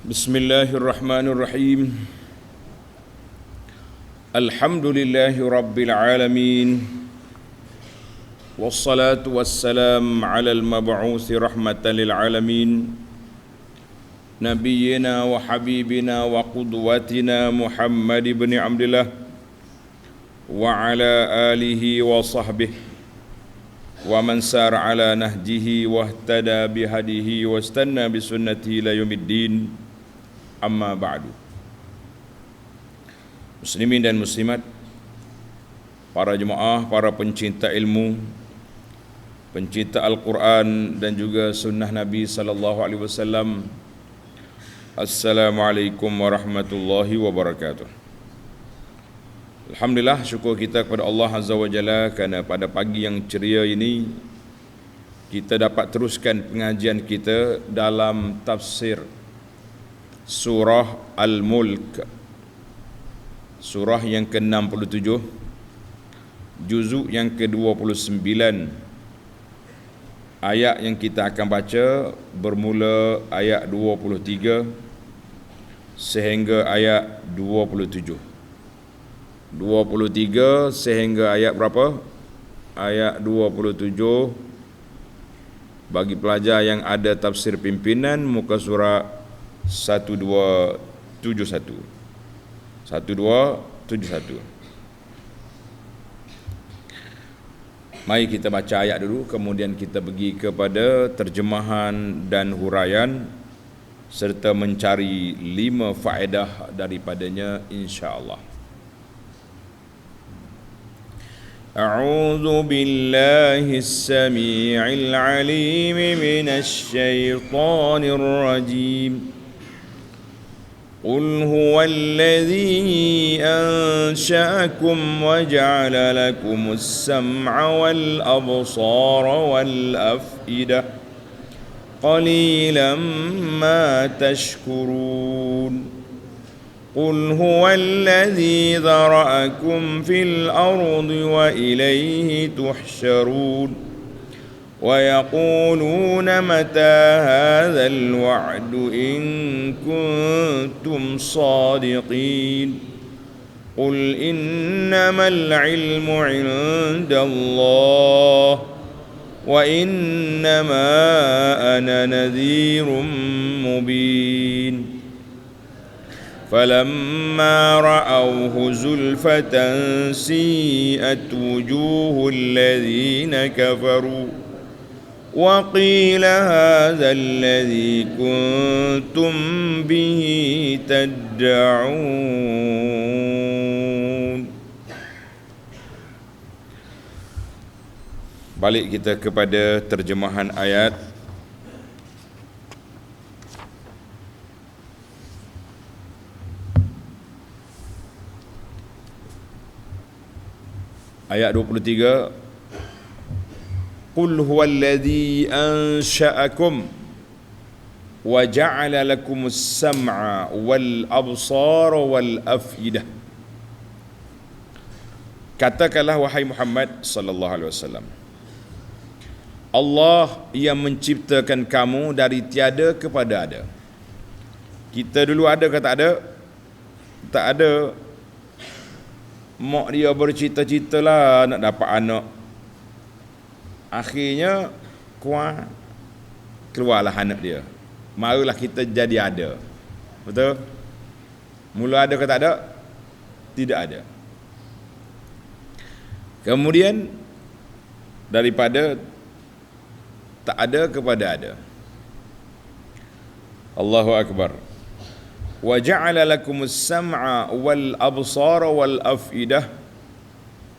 Bismillahirrahmanirrahim. Alhamdulillahi rabbil alamin. Wassalatu wassalam ala al-mab'uthi rahmatan lil alamin. Nabiyyina wa habibina wa qudwatina Muhammad ibn Abdullah wa ala alihi wa sahbihi wa man sar ala nahjihi wa ihtada bihadihi wa istanna bisunnatihi ila yaumiddin. Amma ba'du. Muslimin dan muslimat, para jemaah, para pencinta ilmu, pencinta Al-Quran dan juga sunnah Nabi sallallahu alaihi wasallam. Assalamualaikum warahmatullahi wabarakatuh. Alhamdulillah, syukur kita kepada Allah Azza wa Jalla kerana pada pagi yang ceria ini kita dapat teruskan pengajian kita dalam tafsir Surah Al-Mulk, surah yang ke-67, juzuk yang ke-29. Ayat yang kita akan baca bermula ayat 23 sehingga ayat 27. 23 sehingga ayat berapa? Ayat 27. Bagi pelajar yang ada tafsir pimpinan, muka surat 1271. 1271. Mari kita baca ayat dulu, kemudian kita pergi kepada terjemahan dan huraian serta mencari 5 faedah daripadanya insya-Allah. A'udzu billahis samii'il 'aliim minasy syaithaanir rajiim. قل هو الذي أنشأكم وجعل لكم السمع والأبصار والأفئدة قليلا ما تشكرون قل هو الذي ذرأكم في الأرض وإليه تحشرون ويقولون متى هذا الوعد إن كنتم صادقين قل إنما العلم عند الله وإنما أنا نذير مبين فلما رأوه زلفة سيئت وجوه الذين كفروا وقيل هذا الذي كنتم به تدعون. Balik kita kepada terjemahan ayat. Ayat 23. Qul huwallazi ansha'akum wa ja'ala lakumus sam'a wal absara wal af'idah. Katakanlah wahai Muhammad sallallahu alaihi wasallam, Allah yang menciptakan kamu dari tiada kepada ada. Kita dulu ada ke tak ada? Tak ada. Mak dia bercita-citalah nak dapat anak. Akhirnya keluarlah anak dia. Marulah kita jadi ada. Betul? Mula ada ke tak ada? Tidak ada. Kemudian daripada tak ada kepada ada. Allahu Akbar. Wa ja'ala lakumus sam'a wal absara wal af'idah.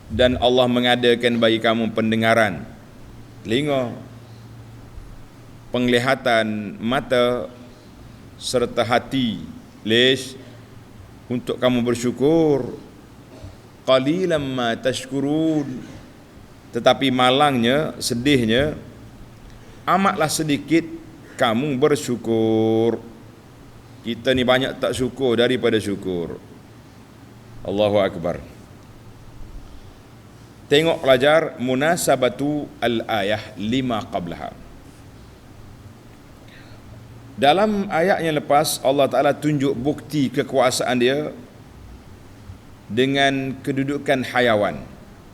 Dan Allah mengadakan bagi kamu pendengaran, telinga, penglihatan mata serta hati. Lish? Untuk kamu bersyukur. Qalilan ma tashkurun. Tetapi malangnya, sedihnya, amatlah sedikit kamu bersyukur. Kita ni banyak tak syukur daripada syukur. Allahu Akbar. Tengok pelajar munasabatu al-ayah lima qablaha. Dalam ayat yang lepas Allah Ta'ala tunjuk bukti kekuasaan dia dengan kedudukan hayawan.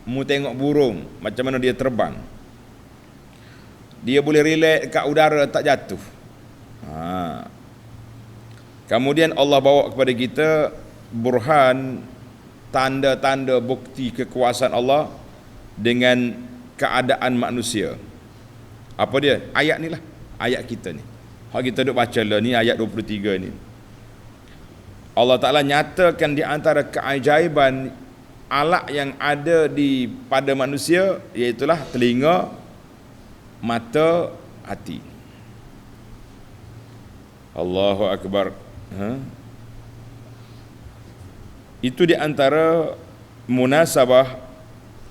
Mu tengok burung macam mana dia terbang, dia boleh relax kat udara tak jatuh. Kemudian Allah bawa kepada kita burhan, tanda-tanda bukti kekuasaan Allah dengan keadaan manusia. Apa dia? Ayat ni lah, ayat kita ni. Hak kita duk baca lah ni, ayat 23 ni. Allah Ta'ala nyatakan di antara keajaiban alat yang ada pada manusia, iaitulah telinga, mata, hati. Allahu Akbar. Itu di antara munasabah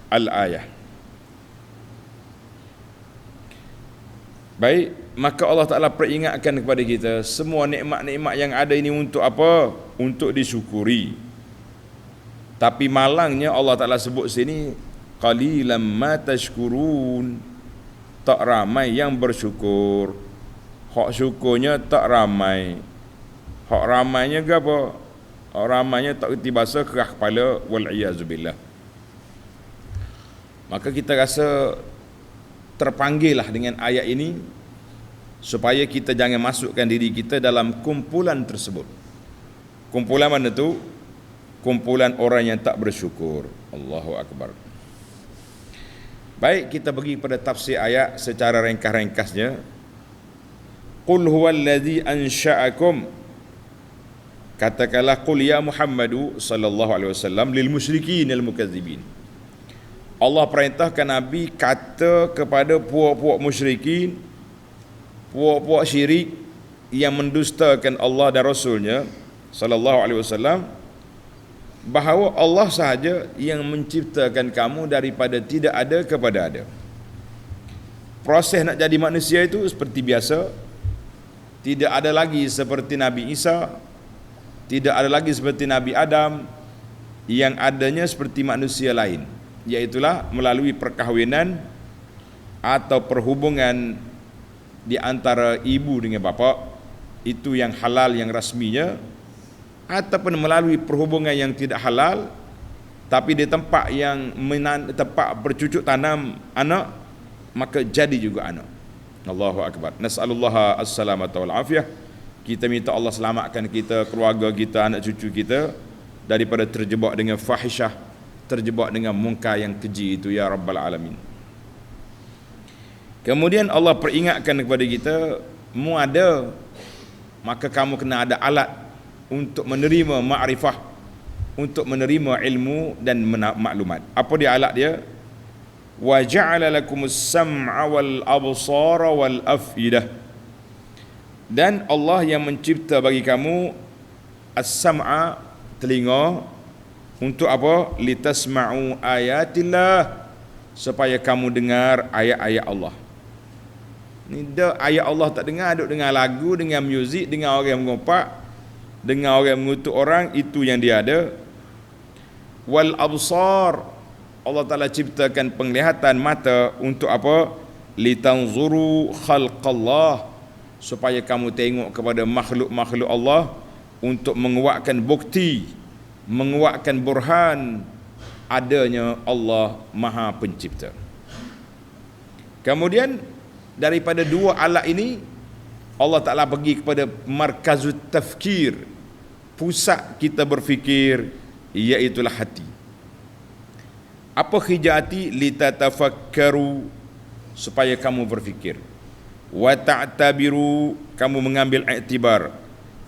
al-ayah. Baik, maka Allah Ta'ala peringatkan kepada kita, semua nikmat-nikmat yang ada ini untuk apa? Untuk disyukuri. Tapi malangnya Allah Ta'ala sebut sini, qalilan ma tashkurun, tak ramai yang bersyukur. Hak syukurnya tak ramai. Hak ramainya ke apa? Hak ramainya tak kerti bahasa, kerah kepala, wal'iyazubillah. Maka kita rasa terpanggil lah dengan ayat ini, supaya kita jangan masukkan diri kita dalam kumpulan tersebut. Kumpulan mana tu? Kumpulan orang yang tak bersyukur. Allahu Akbar. Baik, kita pergi pada tafsir ayat secara ringkas-ringkasnya. Qul huwallazi ansha'akum, katakanlah qul ya Muhammadu sallallahu alaihi wasallam lil musyrikin al mukazzibin. Allah perintahkan Nabi kata kepada puak-puak musyrikin, puak-puak syirik yang mendustakan Allah dan Rasulnya sallallahu alaihi wasallam, bahawa Allah sahaja yang menciptakan kamu daripada tidak ada kepada ada. Proses nak jadi manusia itu seperti biasa. Tidak ada lagi seperti Nabi Isa, tidak ada lagi seperti Nabi Adam, yang adanya seperti manusia lain, iaitulah melalui perkahwinan atau perhubungan di antara ibu dengan bapa, itu yang halal, yang rasminya, ataupun melalui perhubungan yang tidak halal tapi di tempat yang tempat bercucuk tanam anak, maka jadi juga anak. Allahu Akbar. Nas'alullaha as-salamata wal afiyah. Kita minta Allah selamatkan kita, keluarga kita, anak cucu kita daripada terjebak dengan fahishah, terjebak dengan munkar yang keji itu, ya Rabbal Alamin. Kemudian Allah peringatkan kepada kita, mu ada, maka kamu kena ada alat untuk menerima ma'rifah, untuk menerima ilmu dan maklumat. Apa dia alat dia? Wa ja'ala lakumus sam'a wal absara wal afidah. Dan Allah yang mencipta bagi kamu as-sam'a, telinga, untuk apa? Litasma'u ayatillah, supaya kamu dengar ayat-ayat Allah. Ni dah ayat Allah tak dengar, duk dengar lagu, dengar muzik, dengar orang mengumpat, dengar orang mengutuk orang, itu yang dia ada. Wal absar, Allah Ta'ala ciptakan penglihatan mata untuk apa? Litanzuru khalqallah, supaya kamu tengok kepada makhluk-makhluk Allah, untuk menguatkan bukti, menguatkan burhan adanya Allah Maha Pencipta. Kemudian daripada dua alat ini, Allah Ta'ala pergi kepada markazut tafkir, pusat kita berfikir, iaitulah hati. Apa khijah hati? Litatafakkaru, supaya kamu berfikir. Wa ta'tabiru, kamu mengambil iktibar.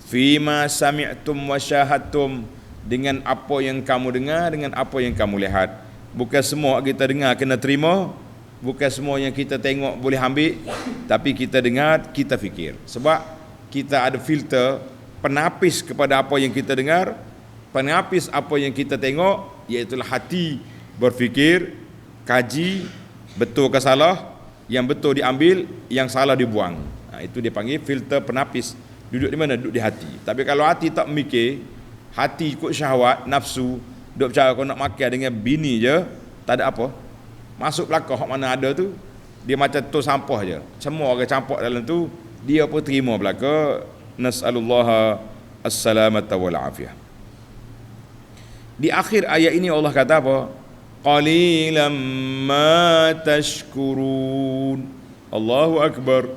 Fima sami'tum wa syahadtum, dengan apa yang kamu dengar, dengan apa yang kamu lihat. Bukan semua kita dengar kena terima, bukan semua yang kita tengok boleh ambil, tapi kita dengar, kita fikir. Sebab kita ada filter penapis kepada apa yang kita dengar, penapis apa yang kita tengok, iaitulah hati. Berfikir, kaji, betul ke salah, yang betul diambil, yang salah dibuang. Itu dia panggil filter penapis. Duduk di mana? Duduk di hati. Tapi kalau hati tak mikir, hati ikut syahwat, nafsu, duduk bercakap kau nak makan dengan bini je, tak ada apa. Masuk belakang hak mana ada tu, dia macam tu sampah je. Semua orang campak dalam tu, dia pun terima belaka. Nas'alullaha as-salamata wal afiyah. Di akhir ayat ini Allah kata apa? Qalilan ma tashkurun. Allahu akbar.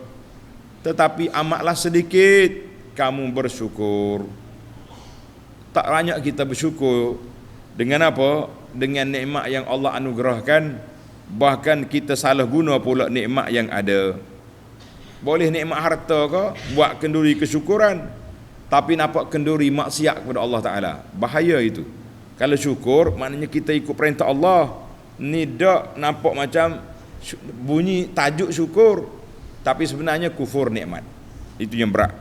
Tetapi amatlah sedikit kamu bersyukur. Tak banyak kita bersyukur. Dengan apa? Dengan nikmat yang Allah anugerahkan. Bahkan kita salah guna pula nikmat yang ada. Boleh nikmat harta ke buat kenduri kesyukuran, tapi nampak kenduri maksiat kepada Allah Ta'ala. Bahaya itu. Kalau syukur maknanya kita ikut perintah Allah. Ni dak nampak macam bunyi tajuk syukur, tapi sebenarnya kufur nikmat. Itu yang berat.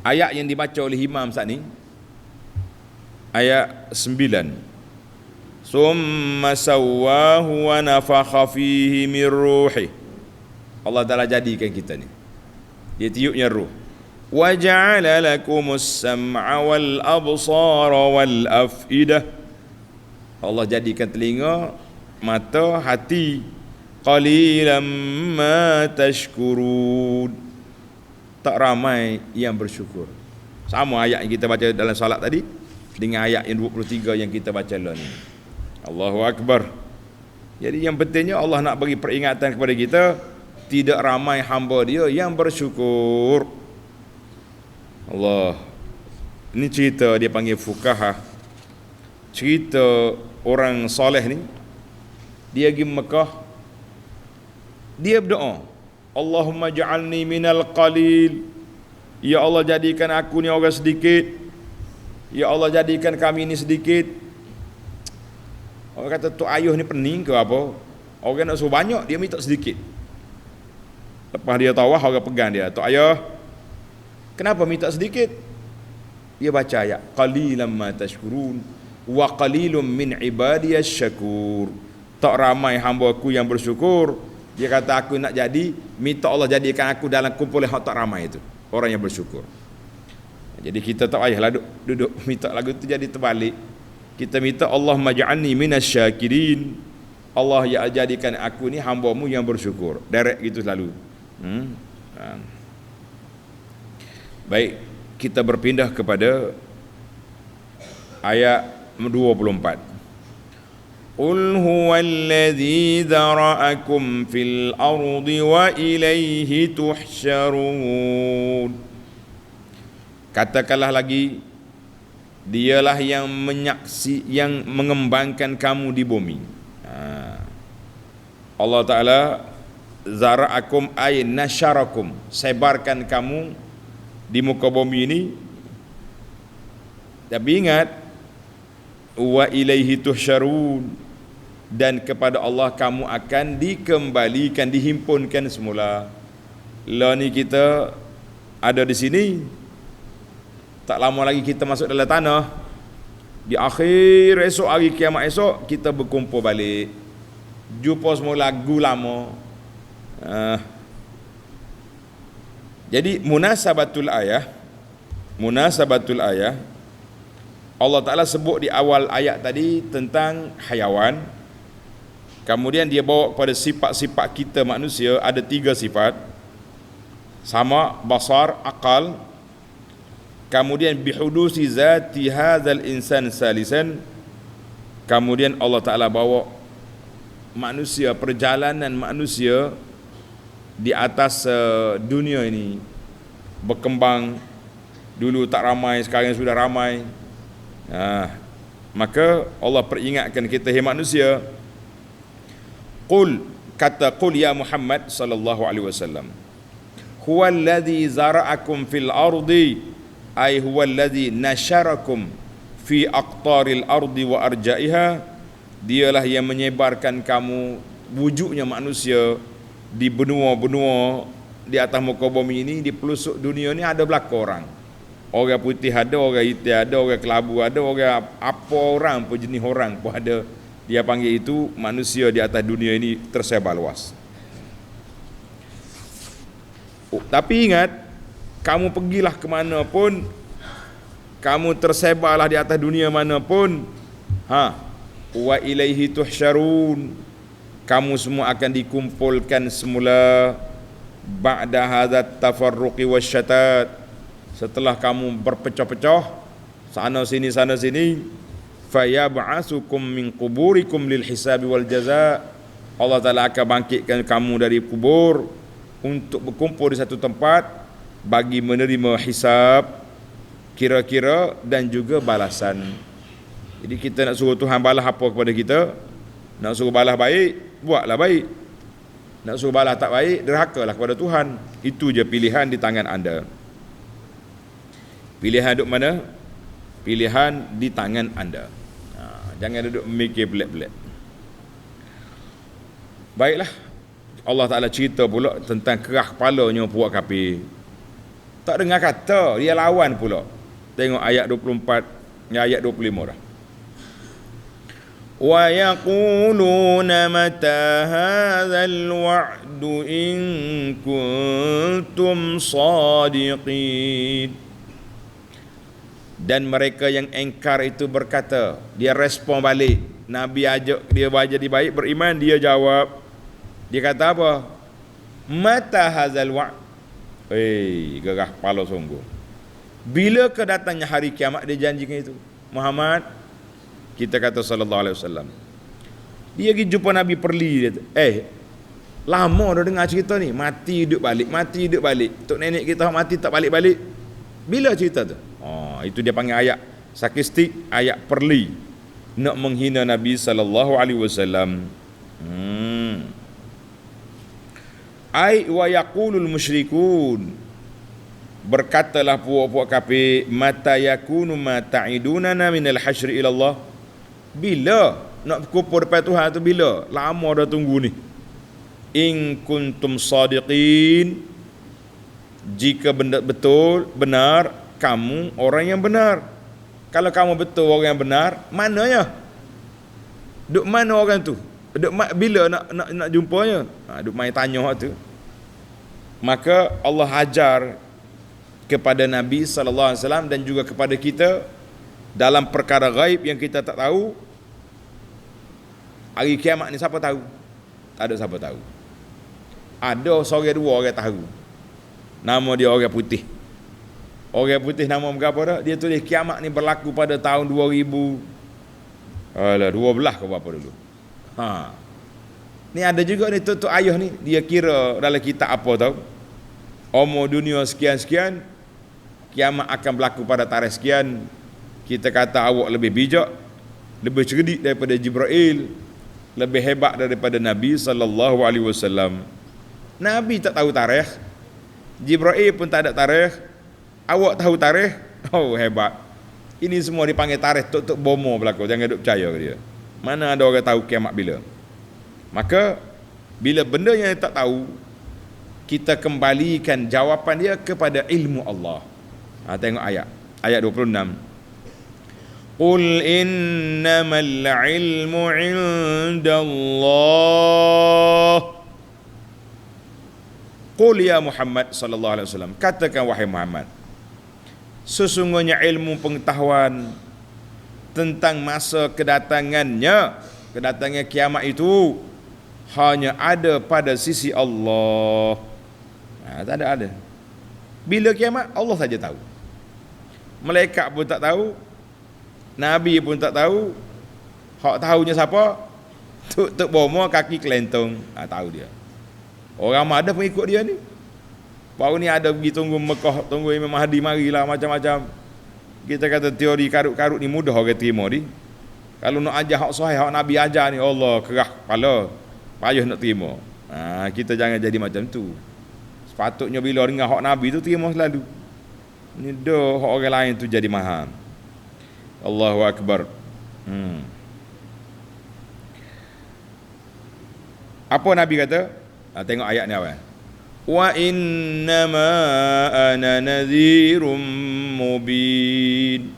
Ayat yang dibaca oleh Imam saat ni, ayat 9. Summa sawwahu wa nafakha fihi min ruhi. Allah Ta'ala jadikan kita ni, dia tiupnya ruh. Wa ja'ala lakumus sam'a wal absara wal af'idah. Allah jadikan telinga, mata, hati. Qalilan ma tashkurun. Tak ramai yang bersyukur. Sama ayat yang kita baca dalam salat tadi dengan ayat yang 23 yang kita baca lah ni. Allahu Akbar. Jadi yang pentingnya Allah nak bagi peringatan kepada kita, tidak ramai hamba dia yang bersyukur. Allah. Ini cerita dia panggil fuqaha. Cerita orang soleh ni. Dia pergi Mekah. Dia berdoa, Allahumma ja'alni minal qalil. Ya Allah, jadikan aku ni orang sedikit. Ya Allah, jadikan kami ni sedikit. Orang kata tu ayuh ni pening ke apa? Orang nak suruh banyak, dia minta sedikit. Lepas dia tawaf, orang pegang dia. Tu ayah, kenapa minta sedikit? Dia baca ayat, qalilan ma tashkurun wa qalilun min ibadiyas syakur. Tak ramai hamba aku yang bersyukur. Dia kata aku nak jadi, minta Allah jadikan aku dalam kumpulan yang tak ramai itu, orang yang bersyukur. Jadi kita tak payahlah duduk minta lagu tu jadi terbalik. Kita minta Allahumma ja'alni minasyakirin. Allah ya jadikan aku ni hamba-Mu yang bersyukur. Direct gitu selalu. Baik, kita berpindah kepada ayat 24. Qul huwallazi dzara'akum fil ardi wa ilaihi tuhsyarun. Katakanlah lagi, dialah yang yang mengembangkan kamu di bumi. Allah Ta'ala zara'akum ay nasyarakum, sebarkan kamu di muka bumi ini. Tapi ingat, wa ilaihi tuhsyarun, dan kepada Allah kamu akan dikembalikan, dihimpunkan semula. Lah ni kita ada di sini, tak lama lagi kita masuk dalam tanah. Di akhir esok, hari kiamat esok, kita berkumpul balik, jumpa semula lagu lama. Jadi munasabatul ayah, Allah Ta'ala sebut di awal ayat tadi tentang hayawan. Kemudian dia bawa kepada sifat-sifat kita manusia. Ada 3 sifat. Sama, basar, akal. Kemudian bihudusi zati hadzal insan salisan. Kemudian Allah Ta'ala bawa manusia, perjalanan manusia di atas dunia ini berkembang. Dulu tak ramai, sekarang sudah ramai. Maka Allah peringatkan kita, hai manusia, qul, kata qul ya Muhammad sallallahu alaihi wasallam, huwallazi zara'akum fil ardi, ay huwallazi nasyarakum fi aqtaril ardi wa arja'iha. Dialah yang menyebarkan kamu, wujudnya manusia, di benua-benua di atas muka bumi ini. Di pelosok dunia ni ada belaka orang. Orang putih ada, orang hitam ada, orang kelabu ada, orang apa orang pun, jenis orang pun ada. Dia panggil itu manusia di atas dunia ini tersebar luas. Tapi ingat, kamu pergilah ke mana pun, kamu tersebarlah di atas dunia mana pun, wa ilaihi tuhsyarun, kamu semua akan dikumpulkan semula ba'da hadzat tafarruqi wasyatat, setelah kamu berpecah-pecah sana sini, fayab'asukum min quburikum lil hisabi wal jazaa, Allah Ta'ala akan bangkitkan kamu dari kubur untuk berkumpul di satu tempat bagi menerima hisab, kira-kira dan juga balasan. Jadi kita nak suruh Tuhan balas apa kepada kita? Nak suruh balas baik, buatlah baik. Nak suruh balas tak baik, derhakalah kepada Tuhan. Itu je pilihan di tangan anda. Pilihan duduk mana? Pilihan di tangan anda. Jangan duduk memikir pelik-pelik. Baiklah, Allah Ta'ala cerita pula tentang kerah kepalanya puak kafir. Tak dengar kata, dia lawan pula. Tengok ayat 24, ayat 25 dah. Wa yaquluna mata hadzal wa'du in kuntum shadiqin. Dan mereka yang engkar itu berkata, dia respon balik. Nabi ajak dia jadi baik, beriman, dia jawab. Dia kata apa? Mata hadzal wa'd. Gerah kepala sungguh. Bila kedatangnya hari kiamat dia janjikan itu? Muhammad, kita kata sallallahu alaihi wasallam. Dia pergi jumpa Nabi Perli, dia lama dah dengar cerita ni, mati hidup balik. Tok nenek kita mati tak balik-balik. Bila cerita tu? Itu dia panggil ayat sarkastik, ayat Perli, nak menghina Nabi sallallahu alaihi wasallam. Ai wa yaqulul musyrikun, berkatalah puak-puak kafir, mata yakunu ma ta'idunana minal hasyri ila Allah. Bila nak berkumpul depan Tuhan tu, bila? Lama dah tunggu ni. In kuntum sadiqin, jika betul benar kamu orang yang benar. Kalau kamu betul orang yang benar, mananya? Duk mana orang tu? Bila nak jumpanya? Duk main tanya tu. Maka Allah ajar kepada Nabi sallallahu alaihi wasallam dan juga kepada kita dalam perkara gaib yang kita tak tahu. Hari kiamat ni siapa tahu? Tak ada siapa tahu. Ada seorang dua orang tahu. Nama dia orang putih. Orang putih nama berapa dah? Dia tulis kiamat ni berlaku pada tahun 2000. 12 ke berapa dulu. Ni ada juga ni tu ayah ni, dia kira dalam kitab apa tahu? Umur dunia sekian-sekian, kiamat akan berlaku pada tarikh sekian. Kita kata awak lebih bijak, lebih cerdik daripada Jibril, lebih hebat daripada Nabi sallallahu alaihi wasallam. Nabi tak tahu tarikh, Jibril pun tak ada tarikh, awak tahu tarikh. Hebat. Ini semua dipanggil tarikh tok bomo berlaku. Jangan duk percaya ke dia. Mana ada orang tahu kiamat bila? Maka bila benda yang tak tahu, kita kembalikan jawapan dia kepada ilmu Allah. Tengok ayat 26. Qul innamal ilmu indallah. Qul ya Muhammad sallallahu alaihi wasallam, katakan wahai Muhammad, sesungguhnya ilmu pengetahuan tentang masa kedatangan kiamat itu hanya ada pada sisi Allah. Tak ada. Bila kiamat, Allah saja tahu. Malaikat pun tak tahu, Nabi pun tak tahu. Hak tahunya siapa? Tuk bomo kaki kelentong. Tahu dia. Orang ada pengikut dia ni. Baru ni ada pergi tunggu Mekah, tunggu Imam Mahdi marilah, macam-macam. Kita kata teori karut-karut ni mudah orang terima ni. Kalau nak ajar hak sahih, hak Nabi ajar ni, Allah kerah kepala, payah nak terima. Kita jangan jadi macam tu. Sepatutnya bila dengar hak Nabi tu terima selalu. Ni dah hak orang lain tu jadi mahal. Allahu Akbar. Apa Nabi kata? Tengok ayat ni awal. Wa innama ana nadhirum mubin.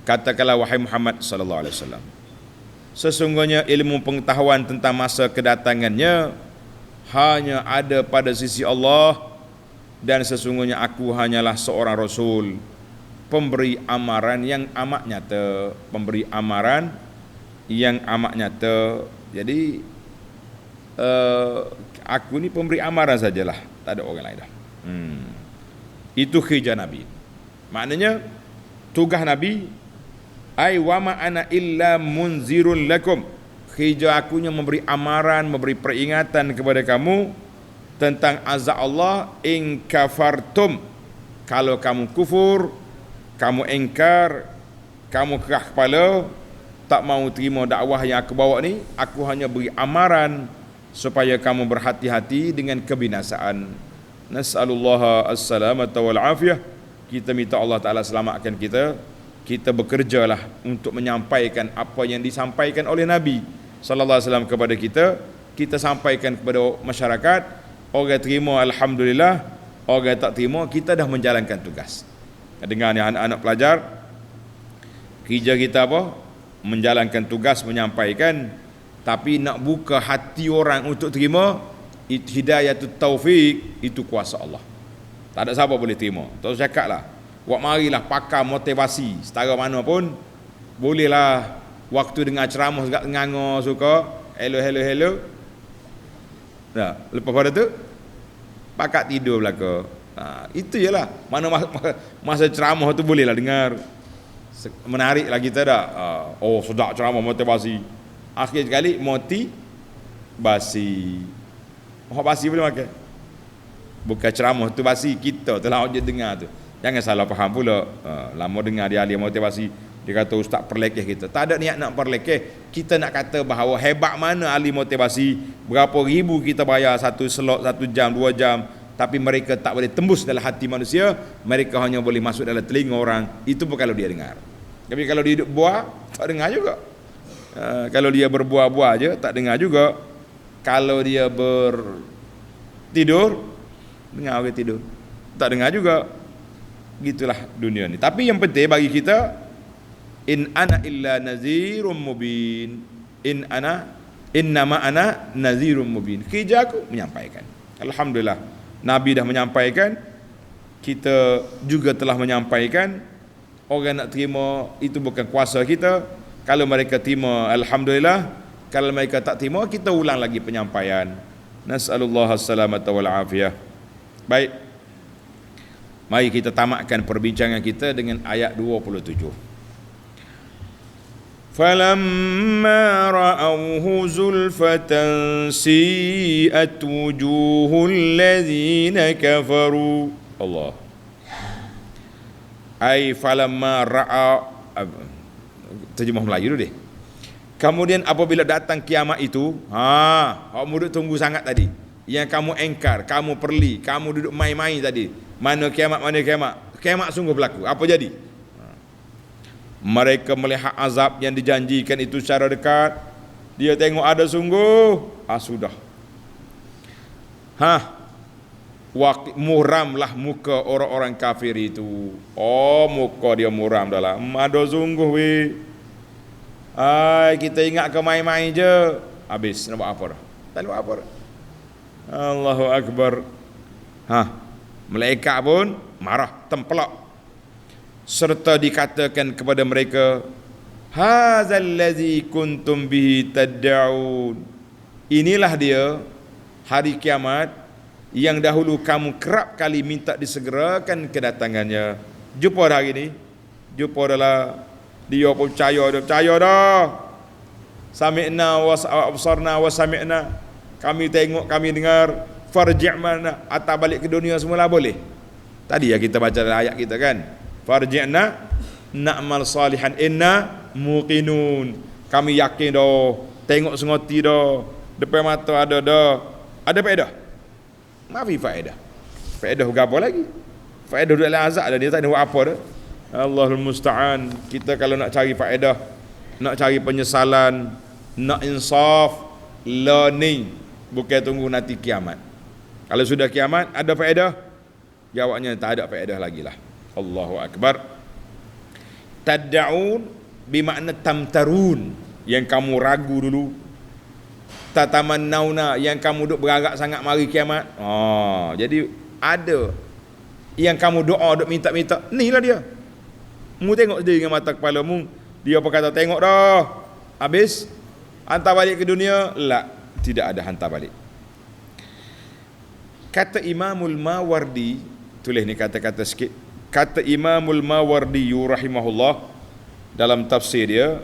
Katakanlah wahai Muhammad sallallahu alaihi wasallam, sesungguhnya ilmu pengetahuan tentang masa kedatangannya hanya ada pada sisi Allah, dan sesungguhnya aku hanyalah seorang rasul, pemberi amaran yang amat nyata. Jadi aku ni pemberi amaran sajalah, tak ada orang lain dah. Itu kerja Nabi. Maknanya tugas Nabi, ai wa ma ana illa munzirun lakum, kerja akunya memberi amaran, memberi peringatan kepada kamu tentang azab Allah. In kafartum, kalau kamu kufur, kamu engkar, kamu kerah kepala, tak mau terima dakwah yang aku bawa ni, aku hanya beri amaran supaya kamu berhati-hati dengan kebinasaan. Nas'alullah as-salamata wal afiyah. Kita minta Allah Ta'ala selamatkan kita. Kita bekerjalah untuk menyampaikan apa yang disampaikan oleh Nabi sallallahu alaihi wasallam kepada kita. Kita sampaikan kepada masyarakat. Orang terima, alhamdulillah. Orang tak terima, kita dah menjalankan tugas. Dengar ni anak-anak pelajar, kerja kita apa? Menjalankan tugas, menyampaikan. Tapi nak buka hati orang untuk terima, hidayatut taufik, itu kuasa Allah. Tak ada siapa boleh terima. Tak usah cakap lah, buat marilah pakar motivasi setara mana pun, bolehlah waktu dengar ceramah segak nganga suka, hello. Nah, lepas pada tu pakat tidur belaka. Itu je lah. Mana masa ceramah tu bolehlah dengar. Menarik lah kita dah. Oh, sedap ceramah motivasi. Akhir sekali basi. Basi boleh makan. Bukan ceramah tu basi, kita telah je dengar tu. Jangan salah faham pula. Lama dengar dia ahli motivasi, dia kata ustaz perlekeh kita. Tak ada niat nak perlekeh. Kita nak kata bahawa hebat mana ahli motivasi. Berapa ribu kita bayar satu slot, 1 jam, 2 jam, tapi mereka tak boleh tembus dalam hati manusia. Mereka hanya boleh masuk dalam telinga orang. Itu pun kalau dia dengar. Tapi kalau dia duduk buah, tak dengar juga. Kalau dia berbuah-buah je, tak dengar juga. Kalau dia bertidur, dengar orang tidur, tak dengar juga. Gitulah dunia ni. Tapi yang penting bagi kita, in ana illa nazirun mubin. Innama ana nazirun mubin. Kerja aku menyampaikan. Alhamdulillah, Nabi dah menyampaikan, kita juga telah menyampaikan. Orang nak terima itu bukan kuasa kita. Kalau mereka terima, alhamdulillah. Kalau mereka tak terima, kita ulang lagi penyampaian. Nas'alullah as-salamata wal afiyah. Baik, mari kita tamatkan perbincangan kita dengan ayat 27. Falamma ra'awhu zulfatan si'at wujuhul ladzina kafaru. Allah. Ai falamma ra'a, terjemah Melayu dulu deh. Kemudian apabila datang kiamat itu, kamu duduk tunggu sangat tadi. Yang kamu engkar, kamu perli, kamu duduk main-main tadi. Mana kiamat, mana kiamat. Kiamat sungguh berlaku. Apa jadi? Mereka melihat azab yang dijanjikan itu secara dekat. Dia tengok ada sungguh. Sudah. Muramlah muka orang-orang kafir itu. Muka dia muram dah lah. Ada sungguh weh. Kita ingat ke main-main je. Habis, nak buat apa dah? Tak nak buat apa dah. Allahu Akbar. Malaikat pun marah, tempelak. Serta dikatakan kepada mereka, hadzal ladzi kuntum bihi tad'un. Inilah dia hari kiamat yang dahulu kamu kerap kali minta disegerakan kedatangannya. Jumpa dah hari ni. Jumpa dah lah. Dia pun percaya dah. Sami'na wa absarna wa sami'na. Kami tengok, kami dengar. Farji' mana, atas balik ke dunia semula boleh. Tadi ya kita baca dalam ayat kita kan. Farji'na na'mal salihan inna muqinun. Kami yakin dah. Tengok sengoti dah. Depan mata ada dah. Ada faedah? Mafi faedah. Faedah apa lagi? Faedah duduk dalam azab dah. Dia tak ada buat apa dah. Allahul musta'an. Kita kalau nak cari faedah, nak cari penyesalan, nak insaf, learning, bukan tunggu nanti kiamat. Kalau sudah kiamat, ada faedah? Jawabnya tak ada faedah lagi lah. Allahu Akbar. Tad'un bermakna tamtarun, yang kamu ragu dulu. Tatamannauna, yang kamu duk berharap sangat mari kiamat. Jadi ada yang kamu doa, duk minta-minta. Inilah dia. Mu tengok sendiri dengan mata kepala mu. Dia apa kata tengok dah. Habis hantar balik ke dunia, lah. tidak ada hantar balik. Kata Imamul Mawardi, tulis ni kata-kata sikit. Kata Imamul Mawardi rahimahullah dalam tafsir dia,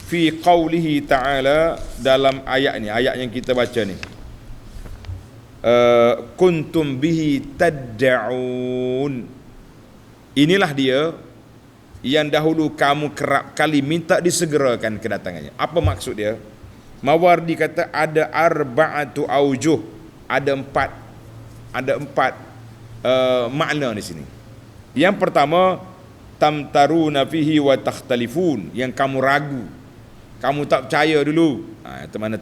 fi qawlihi ta'ala, dalam ayat ni, ayat yang kita baca ni, kuntum bihi tadda'un, inilah dia yang dahulu kamu kerap kali minta disegerakan kedatangannya. Apa maksud dia? Mawardi kata ada arba'atu aujuh, ada empat makna di sini. Yang pertama, tamtaruna fihi wa takhtalifun, yang kamu ragu, kamu tak percaya dulu. Itu makna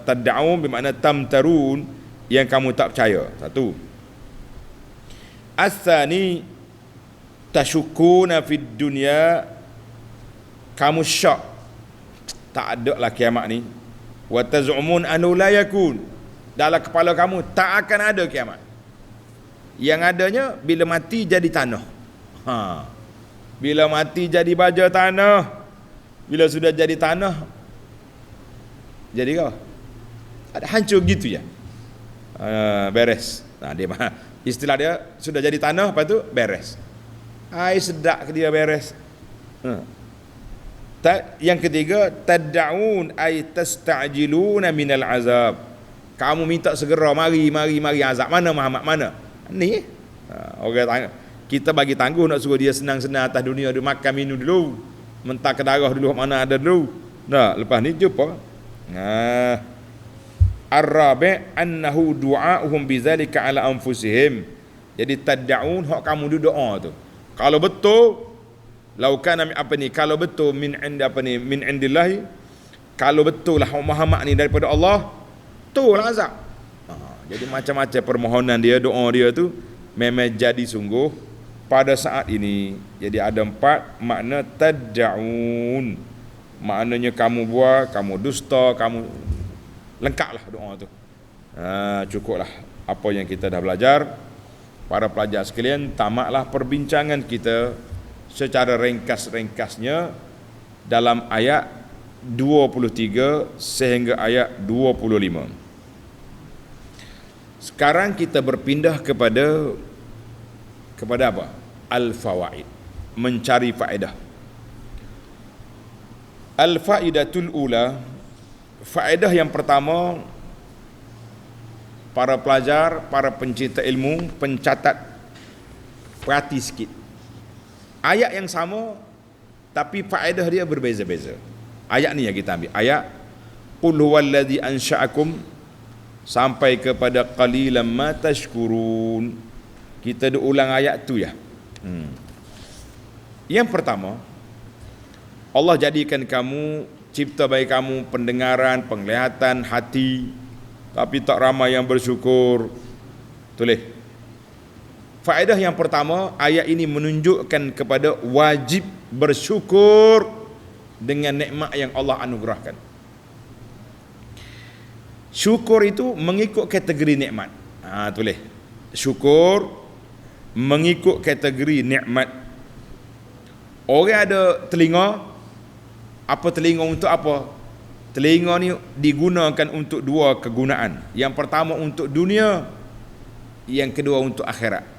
tadda'un, bermakna tamtarun, yang kamu tak percaya. Satu. As-tsani, tasyukuna fid dunya, kamu syak tak ada lah kiamat ni. Wa taz'umun annahu la yakun, dalam kepala kamu tak akan ada kiamat. Yang adanya bila mati jadi tanah. Bila mati jadi baja tanah. Bila sudah jadi tanah, jadi apa? Ada hancur gitu ya. Beres. Dia istilah dia sudah jadi tanah, lepas tu beres. Sedap ke dia beres. Yang ketiga, tad'un ay tasta'jiluna minal azab, kamu minta segera mari azab. Mana Muhammad, mana ni? Orang tanya, kita bagi tangguh nak suruh dia senang-senang atas dunia, dia makan minum dulu, mentah ke darah dulu, mana ada dulu. Lepas ni jumpa. Ar-rabi' annahu du'a'uhum bizalika ala anfusihim. Jadi tad'un, hak kamu duduk tu. Kalau betul, laukana kalau betul min indillahi, kalau betul lah Muhammad ni daripada Allah, tu lah azab. Jadi macam-macam permohonan dia, doa dia tu memang jadi sungguh pada saat ini. Jadi ada 4 makna tad'un. Maknanya kamu buat, kamu dusta, kamu lengkaplah doa tu. Cukuplah apa yang kita dah belajar. Para pelajar sekalian, tamatlah perbincangan kita secara ringkas-ringkasnya dalam ayat 23 sehingga ayat 25. Sekarang kita berpindah kepada apa? Al-fawaid, mencari faedah. Al-faidatul ula, faedah yang pertama, para pelajar, para pencinta ilmu, pencatat, perhati sikit. Ayat yang sama tapi faedah dia berbeza-beza. Ayat ni yang kita ambil, ayat qul huwallazi ansha'akum sampai kepada qalilan ma tashkurun. Kita ulang ayat tu ya. Yang pertama, Allah jadikan kamu, cipta bagi kamu pendengaran, penglihatan, hati, tapi tak ramai yang bersyukur. Tulis. Faedah yang pertama, ayat ini menunjukkan kepada wajib bersyukur dengan nikmat yang Allah anugerahkan. Syukur itu mengikut kategori nikmat. Tulis. Syukur mengikut kategori nikmat. Orang ada telinga, apa telinga untuk apa? Telinga ni digunakan untuk 2 kegunaan. Yang pertama untuk dunia, yang kedua untuk akhirat.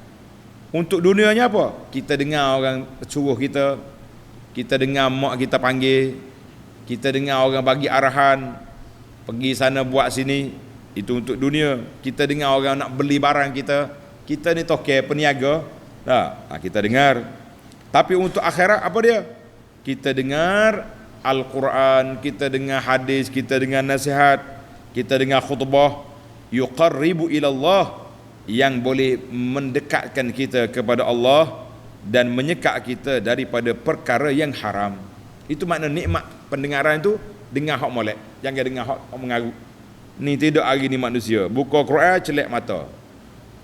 Untuk dunianya apa? Kita dengar orang suruh kita, kita dengar mak kita panggil, kita dengar orang bagi arahan, pergi sana buat sini, itu untuk dunia. Kita dengar orang nak beli barang kita ni toke peniaga, kita dengar. Tapi untuk akhirat apa dia? Kita dengar Al-Quran, kita dengar hadis, kita dengar nasihat, kita dengar khutbah yuqarribu ilallah, yang boleh mendekatkan kita kepada Allah dan menyekat kita daripada perkara yang haram. Itu makna nikmat pendengaran itu, dengar hak molek, jangan dengar hak mengarut. Ni tidak hari ni manusia, buka Quran celek mata,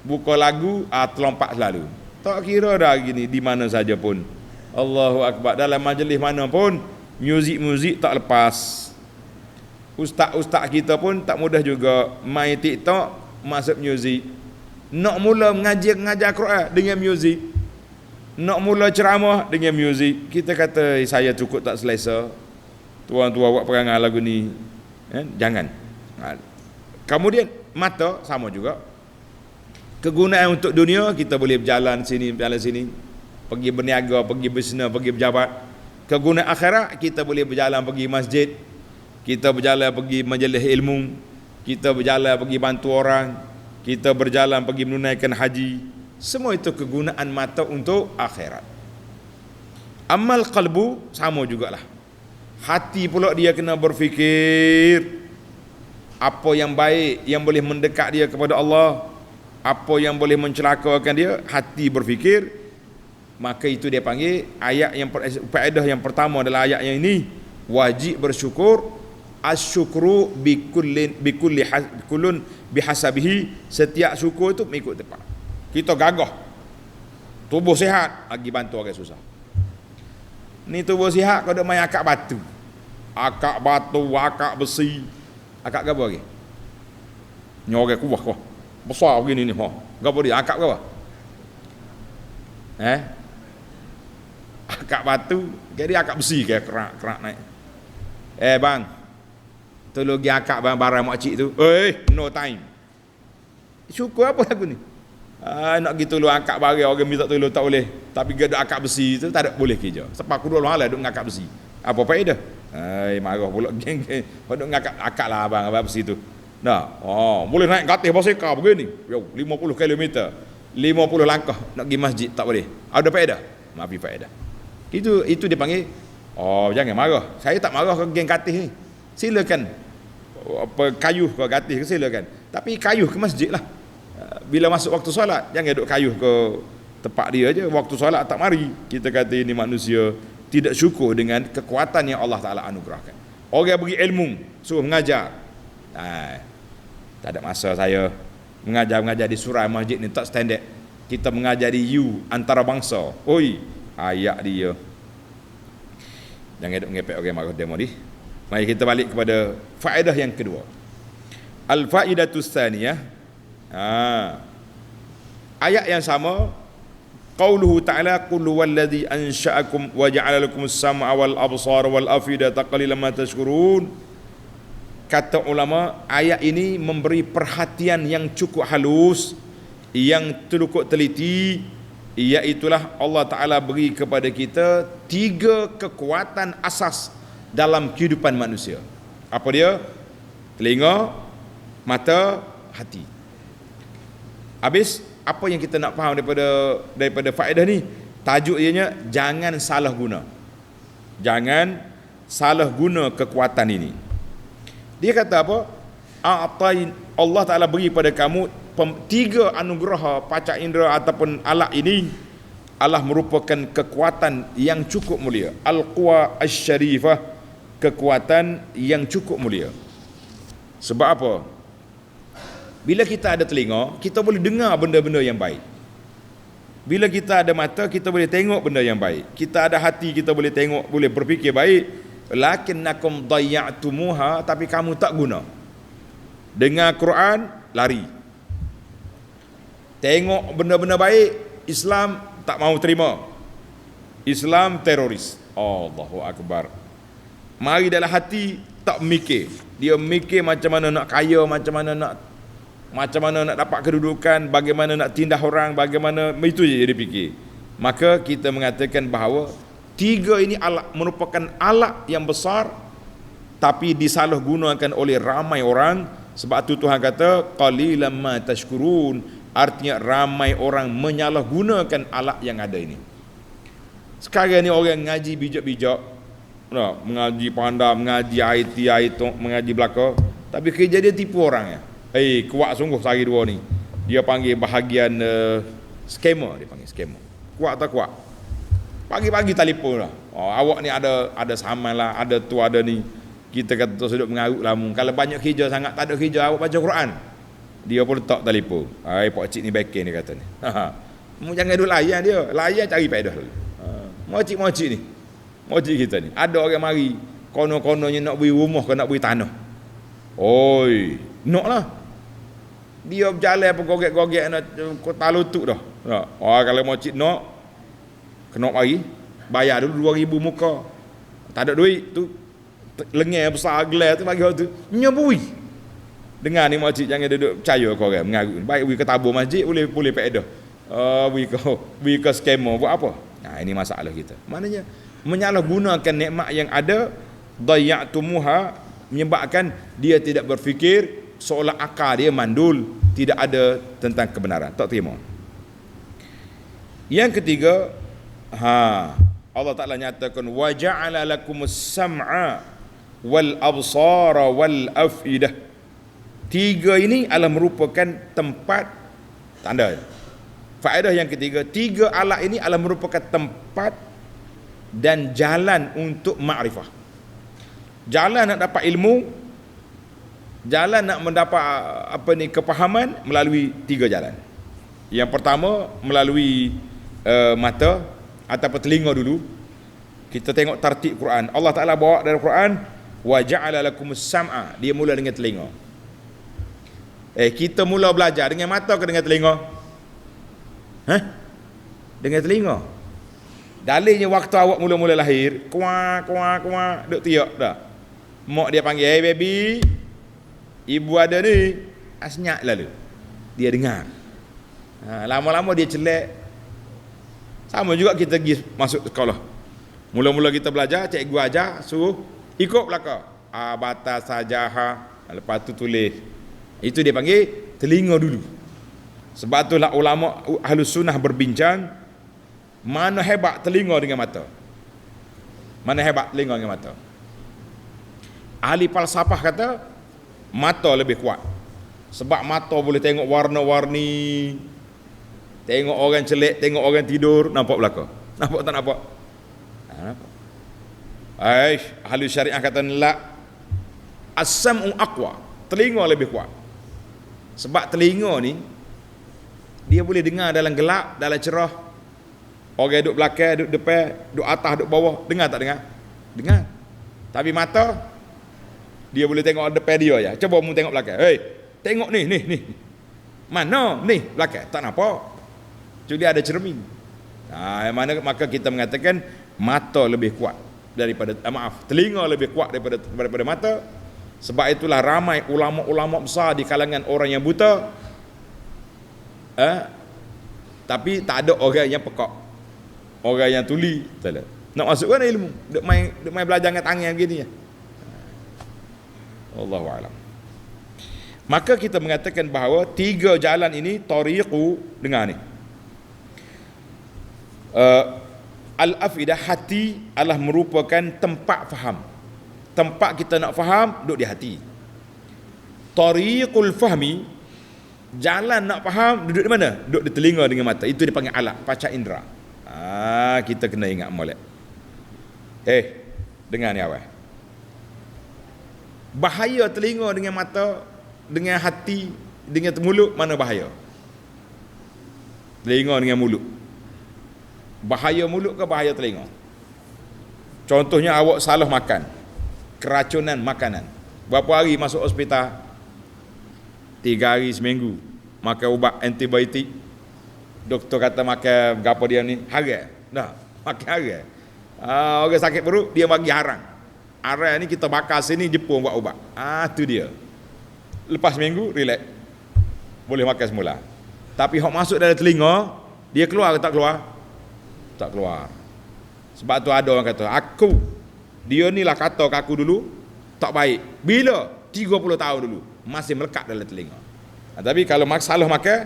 buka lagu terlompat selalu. Tak kira dah hari ni di mana saja pun. Allahu Akbar, dalam majlis mana pun muzik tak lepas. Ustaz-ustaz kita pun tak mudah juga main TikTok masuk muzik. Nak mula mengajar Quran dengan muzik, nak mula ceramah dengan muzik. Kita kata saya cukup tak selesa, tuan-tuan buat perangai lagu ni, jangan. Kemudian mata sama juga. Kegunaan untuk dunia, kita boleh berjalan sini, pergi berniaga, pergi bisnes, pergi berjabat. Kegunaan akhirat, kita boleh berjalan pergi masjid, kita berjalan pergi majlis ilmu, kita berjalan pergi bantu orang, kita berjalan pergi menunaikan haji. Semua itu kegunaan mata untuk akhirat. Amal qalbu sama jugalah. Hati pula dia kena berfikir apa yang baik yang boleh mendekat dia kepada Allah, apa yang boleh mencelakakan dia, hati berfikir. Maka itu dia panggil ayat yang faedah yang pertama adalah ayat yang ini, wajib bersyukur. Asyukru kullun bihasabihi, setiap syukur itu mengikut tepat. Kita gagah tubuh sihat, lagi bantu orang susah. Ni tubuh sihat kau dah main akak batu, akak besi, akak apa lagi? Nyorek kuah besar begini ni, gapo dia akak apa? Akak batu, jadi akak besi ke kerak naik. Bang, tolong pergi akak barang makcik tu. No time. Syukur apa lagu ni? Nak pergi tolong akak barang, orang minta tolong tak boleh. Tapi gaduh akak besi tu tak ada boleh kerja. Sebab aku dulu halah duk ngakak besi. Apa faedah? Marah pula geng. Duk ngakak akak lah abang besi tu. Nah, boleh naik gatih basikal begini. 50 km. 50 langkah nak pergi masjid tak boleh. Ada faedah? Maaf faedah. Itu dipanggil jangan marah. Saya tak marah ke geng gatih ni. Silakan kayuh ke gatih ke silakan. Tapi kayuh ke masjid lah. Bila masuk waktu solat, jangan duduk kayuh ke tempat dia aja. Waktu solat tak mari. Kita kata ini manusia tidak syukur dengan kekuatan yang Allah Ta'ala anugerahkan. Orang beri ilmu, suruh mengajar. Tak ada masa saya mengajar di surau masjid ni, tak standard. Kita mengajari you antarabangsa. Ayat dia. Jangan duduk ngepek orang marah demo ni. Mari kita balik kepada faedah yang kedua. Al-faidatus tsaniyah. Ayat yang sama, qauluhu ta'ala qul huwallazi ansha'akum wa ja'ala lakumus sam'a wal absara wal afidata qalilan ma tashkurun. Kata ulama, ayat ini memberi perhatian yang cukup halus, yang cukup teliti, iaitulah Allah Ta'ala beri kepada kita 3 kekuatan asas dalam kehidupan manusia. Apa dia? Telinga, mata, hati. Habis, apa yang kita nak faham daripada faedah ni? Tajuk ianya, jangan salah guna. Jangan salah guna kekuatan ini. Dia kata apa? Allah Ta'ala beri pada kamu 3 anugerah panca indera ataupun alat ini. Allah merupakan kekuatan yang cukup mulia. Al-Quwa Asy-Syarifah, kekuatan yang cukup mulia. Sebab apa? Bila kita ada telinga, kita boleh dengar benda-benda yang baik. Bila kita ada mata, kita boleh tengok benda yang baik. Kita ada hati, kita boleh tengok, boleh berfikir baik. Lakinnakum dayya'tumuha, tapi kamu tak guna. Dengar Quran, lari. Tengok benda-benda baik, Islam tak mau terima. Islam teroris. Allahu Akbar. Mari dalam hati tak mikir. Dia mikir macam mana nak kaya, macam mana nak dapat kedudukan, bagaimana nak tindah orang, bagaimana, itu je dia fikir. Maka kita mengatakan bahawa 3 ini merupakan alat yang besar, tapi disalahgunakan oleh ramai orang. Sebab tu Tuhan kata qalilan ma tashkurun, artinya ramai orang menyalahgunakan alat yang ada ini. Sekarang ni orang ngaji bijak-bijak, mengaji pandai, mengaji IT, mengaji belaka, tapi kerja dia tipu orang ya. Kuat sungguh sehari 2 ni. Dia panggil bahagian scammer, dia panggil scammer. Kuat tak kuat? Pagi-pagi telefon lah. Awak ni ada saman lah, ada tu, ada ni. Kita kata tu sudut mengarut lah. Kalau banyak kerja sangat, tak ada kerja, awak baca Quran. Dia pun letak telefon. Pak cik ni backing, dia kata ni. Jangan duduk layan dia. Layan cari faedah dulu. Mocik ni. Mocik kita ni. Ada orang mari, kono-kononya nak beri rumah ke nak beri tanah. Nak lah. Dia berjalan apa gogek-gogek nak talutut dah. Kalau mocik nak, kena mari bayar dulu 2,000 muka. Tak ada duit tu, lengah besar gelar tu bagi orang tu nyabui. Dengar ni makcik jangan duduk percaya kau orang mengaku. Baik we ke tabur masjid boleh faedah. We ke scammer buat apa? Nah, ini masalah kita. Maknanya menyalahgunakan nikmat yang ada, dayatumuha, menyebabkan dia tidak berfikir, seolah akal dia mandul, tidak ada tentang kebenaran, tak terima. Yang ketiga, Allah Ta'ala nyatakan wa ja'ala lakumus sam'a wal absara wal afidah. Tiga ini adalah merupakan tempat tanda. Faedah yang ketiga, tiga alat ini adalah merupakan tempat dan jalan untuk makrifah. Jalan nak dapat ilmu, jalan nak mendapat kepahaman melalui tiga jalan. Yang pertama melalui mata ataupun telinga dulu. Kita tengok tartib Quran. Allah Ta'ala bawa dalam Quran wa ja'ala lakumus sam'a, dia mula dengan telinga. Kita mula belajar dengan mata ke dengan telinga? Dengan telinga. Dalilnya waktu awak mula-mula lahir, kuak duk tiak dah. Mak dia panggil, "Hey baby, ibu ada ni." Senyap lalu dia dengar. Lama-lama dia celak. Sama juga kita pergi masuk sekolah. Mula-mula kita belajar, cikgu ajar, suruh ikut belakang. Bata sajaha, lepas tu tulis. Itu dia panggil telinga dulu. Sebab itulah ulama Ahlus Sunnah berbincang, mana hebat telinga dengan mata. Mana hebat telinga dengan mata. Ahli falsafah kata mata lebih kuat. Sebab mata boleh tengok warna-warni, tengok orang celik, tengok orang tidur, nampak belakang. Nampak tak nampak? Nampak. Ahli syariah kata la, as-sam'u aqwa, telinga lebih kuat. Sebab telinga ni dia boleh dengar dalam gelap, dalam cerah. Orang duduk belakang, duduk depan, duduk atas, duduk bawah, dengar tak dengar? Dengar. Tapi mata dia boleh tengok depan dia je. Cuba mu tengok belakang. Tengok ni. Mana? Ni belakang. Tak nampak. Jadi ada cermin. Mana maka kita mengatakan mata lebih kuat daripada telinga lebih kuat daripada mata. Sebab itulah ramai ulama-ulama besar di kalangan orang yang buta, tapi tak ada orang yang pekak, orang yang tuli. Nak masukkan ilmu, duk main belajar dengan tangan begini ya. Allahu a'lam. Maka kita mengatakan bahawa tiga jalan ini tariqu, dengar ni, al-afidah, hati adalah merupakan tempat faham. Tempat kita nak faham duduk di hati. Tariqul fahmi, jalan nak faham duduk di mana? Duduk di telinga dengan mata. Itu dipanggil alat, panca indera. Kita kena ingat molek. Dengar ni awal. Bahaya telinga dengan mata, dengan hati, dengan mulut, mana bahaya? Telinga dengan mulut. Bahaya mulut ke bahaya telinga? Contohnya awak salah makan, keracunan makanan. Berapa hari masuk hospital? 3 hari seminggu. Makan ubat antibiotik. Doktor kata makan berapa dia ni? Haram. Dah, makan haram. Orang sakit perut dia bagi haram. Haram ni kita bakar sini, Jepun buat ubat. Tu dia. Lepas seminggu relax. Boleh makan semula. Tapi hok masuk dalam telinga, dia keluar ke tak keluar? Tak keluar. Sebab tu ada orang kata, dia ni lah kata ke aku dulu tak baik. Bila? 30 tahun dulu. Masih melekat dalam telinga. Tapi kalau salah makan,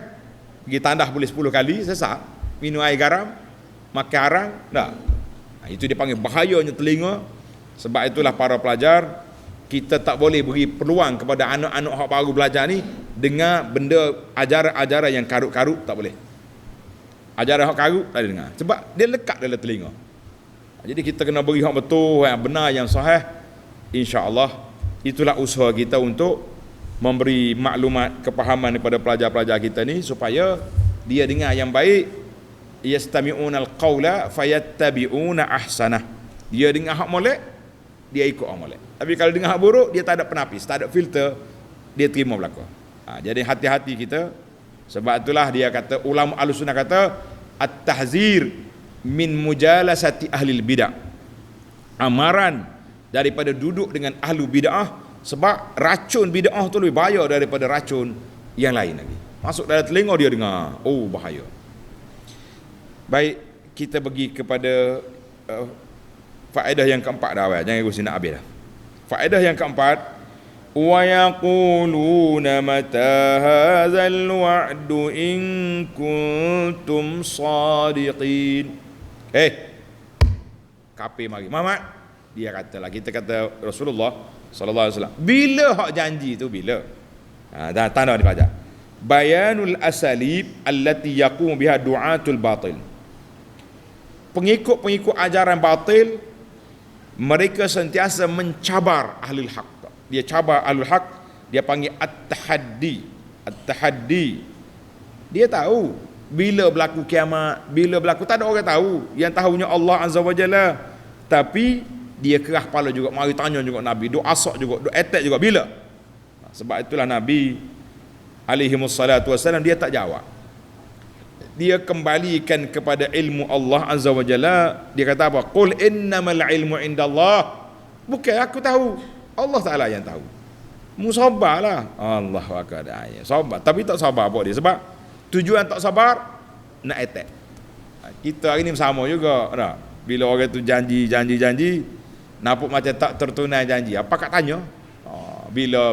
pergi tandah boleh 10 kali, sesat. Minum air garam, makan arang, dah. Itu dia panggil bahayanya telinga. Sebab itulah para pelajar, kita tak boleh beri peluang kepada anak-anak yang baru belajar ni dengar benda ajaran-ajaran yang karut-karut, tak boleh. Ajaran yang karut tak boleh dengar. Sebab dia lekat dalam telinga. Jadi kita kena beri hak betul, yang benar, yang sahih. InsyaAllah itulah usaha kita untuk memberi maklumat, kepahaman kepada pelajar-pelajar kita ni supaya dia dengar yang baik. Yastami'unal qawla fayattabi'una ahsanah. Dia dengar hak molek, dia ikut hak molek. Tapi kalau dengar hak buruk, dia tak ada penapis, tak ada filter, dia terima belaka. Jadi hati-hati kita. Sebab itulah dia kata, ulama Ahlussunnah kata, at-tahzir min mujalasati ahlil bid'ah. Amaran daripada duduk dengan ahlu bid'ah Sebab racun bid'ah tu lebih bahaya daripada racun yang lain lagi. Masuk dalam telinga dia dengar, oh bahaya. Baik, kita pergi kepada faedah yang keempat dah awal. Jangan aku nak habis dah. Faedah yang keempat, wa yaquluna mata hadzal wa'du in kuntum shadiqin. Kafir mari. Muhammad, dia katalah, kita kata Rasulullah sallallahu alaihi wasallam, bila hak janji tu bila? Dah tanda dibaca. Bayanul asalib allati yaqum biha du'atul batil. Pengikut-pengikut ajaran batil, mereka sentiasa mencabar ahlul haq. Dia cabar ahlul haq, dia panggil at-tahaddi. At-tahaddi. Dia tahu bila berlaku kiamat, bila berlaku, tak ada orang tahu. Yang tahunya Allah Azza wa Jalla. Tapi dia kerah kepala juga, mari tanya juga Nabi, duk asak juga, duk attack juga, bila? Sebab itulah Nabi alaihi wassalatu wassalam, dia tak jawab. Dia kembalikan kepada ilmu Allah Azza wa Jalla. Dia kata apa? Qul innamal ilmu indallah. Bukan aku tahu, Allah Ta'ala yang tahu. Musabarlah. Allahu akbar. Sabar, tapi tak sabar apa dia? Sebab tujuan tak sabar nak attack. Kita hari ni sama juga, tak? Bila orang tu janji, nampak macam tak tertunai janji, apa kat tanya? Bila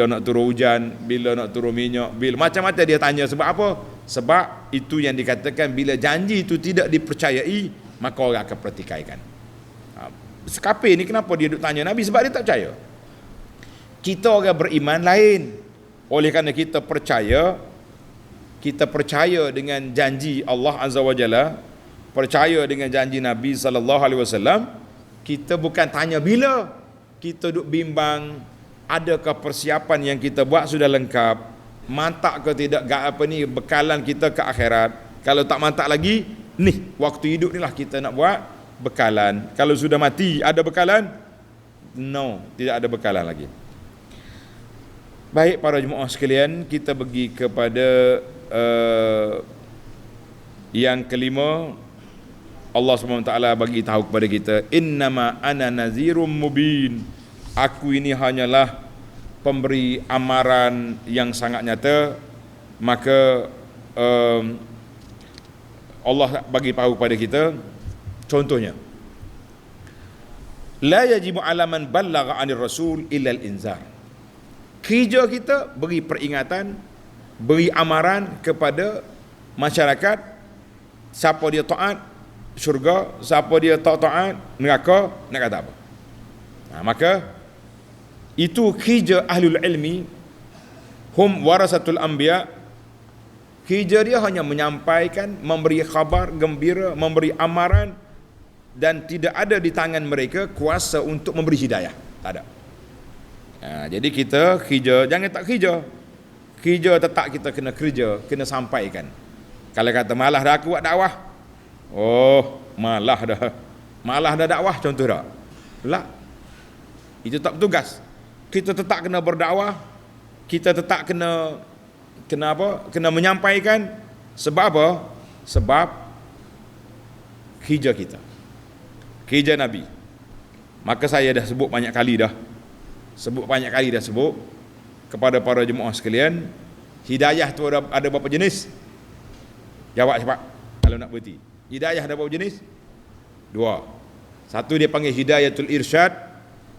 nak turun hujan, bila nak turun minyak, bila macam-macam dia tanya. Sebab apa? Sebab itu yang dikatakan, bila janji itu tidak dipercayai, maka orang akan pertikaikan. Sekapir ni kenapa dia duk tanya Nabi? Sebab dia tak percaya. Kita orang beriman lain. Oleh kerana kita percaya dengan janji Allah Azza wa Jalla, percaya dengan janji Nabi sallallahu alaihi wasallam, kita bukan tanya bila, kita duk bimbang, adakah persiapan yang kita buat sudah lengkap, mantap ke tidak bekalan kita ke akhirat. Kalau tak mantap lagi, ni waktu hidup ni lah kita nak buat bekalan. Kalau sudah mati ada bekalan? No, tidak ada bekalan lagi. Baik para jemaah sekalian, kita pergi kepada yang kelima. Allah SWT bagi tahu kepada kita, innama ana nazirum mubin. Aku ini hanyalah pemberi amaran yang sangat nyata. Maka Allah bagi tahu kepada kita, contohnya, la yajibu ala man ballagha 'anil rasul illa al-inzar. Kerja kita beri peringatan, beri amaran kepada masyarakat. Siapa dia taat, syurga. Siapa dia tak taat, neraka. Nak kata apa? Maka itu kerja ahlul ilmi, hum warasatul anbiya. Kerja dia hanya menyampaikan, memberi khabar gembira, memberi amaran, dan tidak ada di tangan mereka kuasa untuk memberi hidayah. Tak ada. Jadi kita kerja, jangan tak kerja. Kerja tetap kita kena kerja, kena sampaikan. Kalau kata malah dah aku buat dakwah, malah dah dakwah, contoh tak? Tak. Itu tak bertugas. Kita tetap kena berdakwah, kita tetap kena apa? Kena menyampaikan. Sebab apa? Sebab kerja kita, kerja Nabi. Maka saya dah sebut banyak kali kepada para jemaah sekalian, hidayah tu ada berapa jenis? Jawab cepat kalau nak berhenti. Hidayah ada berapa jenis? 2. Satu dia panggil hidayatul irsyad,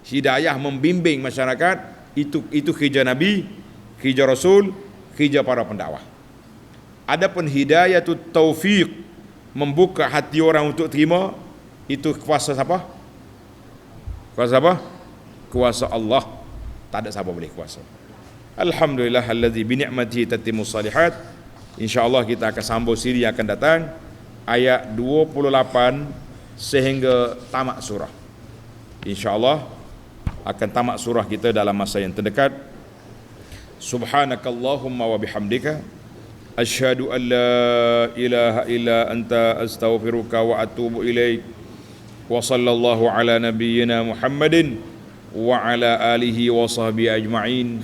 hidayah membimbing masyarakat. Itu kerja Nabi, kerja Rasul, kerja para pendakwah. Adapun hidayatul taufiq, membuka hati orang untuk terima, itu kuasa siapa? Kuasa apa? Kuasa Allah. Tak ada siapa boleh kuasa. Alhamdulillah allazi bi ni'matihi tatimmus salihat. InsyaAllah kita akan sambung siri yang akan datang, ayat 28 sehingga tamat surah. InsyaAllah akan tamat surah kita dalam masa yang terdekat. Subhanakallahumma wa bihamdika, asyhadu an la ilaha illa anta, astaghfiruka wa atubu ilaik. Wa sallallahu ala nabiyyina Muhammadin wa ala alihi wa sahbihi ajma'in.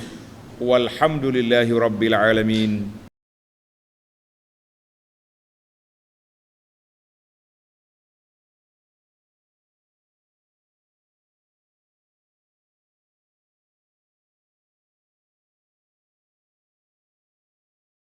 Walhamdulillahi rabbil alamin.